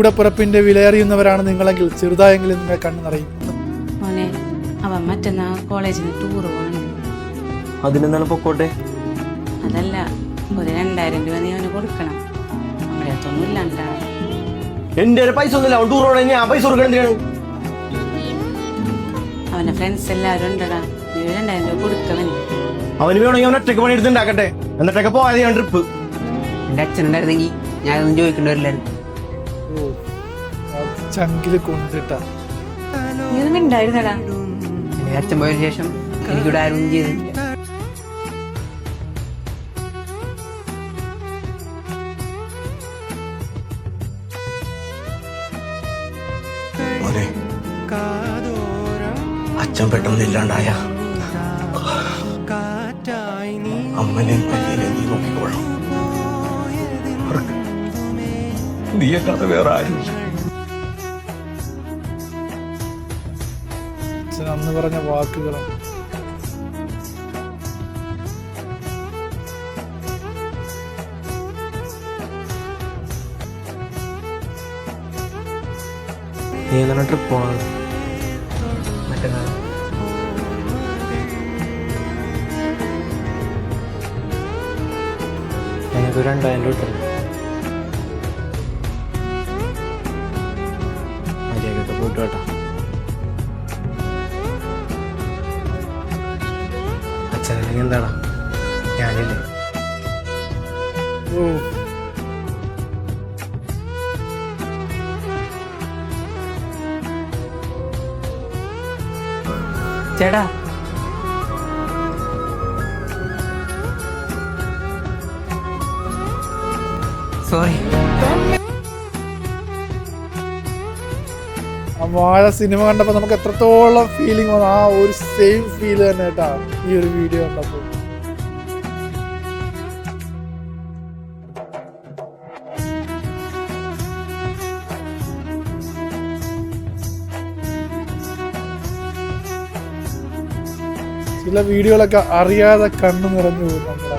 കൂടപ്പിറപ്പിന്റെ വിലയറിയുന്നവരാണ് നിങ്ങളെങ്കിൽ ചെറുതായെങ്കിലും നിങ്ങളെ കണ്ണു നിറയും. മോനെ അവൻ മറ്റന്നാ കോളേജിന് ടൂർ പോകണം. അതിനെന്താണ് പൊക്കോട്ടെ. അതല്ല, ഒരു 2000 രൂപ നീ അവന് കൊടുക്കണം. നമ്മുടെ അടുത്തൊന്നും ഇല്ലാണ്ടാ. എന്റെ പൈസ ഒന്നുമില്ല, അവൻ ടൂർ പോകണേ, ഞാൻ പൈസ കൊടുക്കണം എന്തിനാണ്? അവന്റെ ഫ്രണ്ട്സ് എല്ലാവരും ഉണ്ടടാ, നീ 2000 രൂപ കൊടുക്കവന്. അവന് വേണമെങ്കിൽ അവൻ ഒറ്റയ്ക്ക് പണി എടുത്തുണ്ടാക്കട്ടെ, എന്നിട്ടൊക്കെ പോയാൽ ഞാൻ ട്രിപ്പ്. എന്റെ അച്ഛനുണ്ടായിരുന്നെങ്കിൽ ഞാനൊന്നും ചോദിക്കേണ്ടവരില്ലായിരുന്നു. ചങ്കില് കൊണ്ടിട്ട നീ ഒന്നും ഉണ്ടായിരുന്നടാ. എന്റെ അച്ഛൻ പോയതിനു ശേഷം എനിക്കിവിടെ ആരും ചെയ്തിട്ടില്ല. അച്ഛൻ പെട്ടെന്ന് ഇല്ലാണ്ടായ അമ്മനെയും പയ്യനെയും നീ നോക്കിക്കോളാം. നീയെക്കാതെ വേറെ ആരും. അച്ഛൻ അന്ന് പറഞ്ഞ വാക്കുകളാണ്. നീ എങ്ങനെ ട്രിപ്പ് പോകണം? മറ്റന്നാൾ എനിക്ക് 2000 രൂപ തരും. മര്യാദയൊക്കെ പോയിട്ട് കേട്ടോ. അച്ഛനെങ്കിൽ എന്താടാ, ഞാനില്ലേ. ഓ ചേട്ടാ, സോറി. ആ വാഴ സിനിമ കണ്ടപ്പോ നമുക്ക് എത്രത്തോളം ഫീലിംഗ് വന്നു, ആ ഒരു സെയിം ഫീൽ തന്നെ കേട്ടാ ഈ ഒരു വീഡിയോ കണ്ടപ്പോ. ചില വീഡിയോകളൊക്കെ അറിയാതെ കണ്ണു നിറഞ്ഞു പോകും നമ്മൾ.